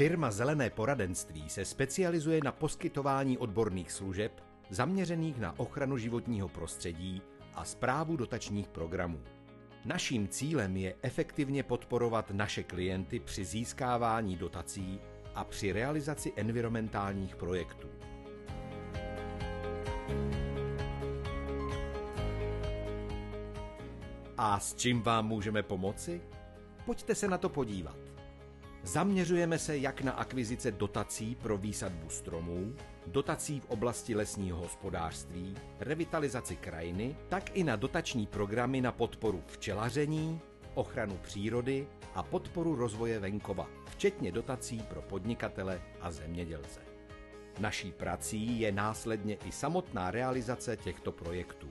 Firma Zelené poradenství se specializuje na poskytování odborných služeb zaměřených na ochranu životního prostředí a správu dotačních programů. Naším cílem je efektivně podporovat naše klienty při získávání dotací a při realizaci environmentálních projektů. A s čím vám můžeme pomoci? Pojďte se na to podívat. Zaměřujeme se jak na akvizice dotací pro výsadbu stromů, dotací v oblasti lesního hospodářství, revitalizaci krajiny, tak i na dotační programy na podporu včelaření, ochranu přírody a podporu rozvoje venkova, včetně dotací pro podnikatele a zemědělce. Naší prací je následně i samotná realizace těchto projektů.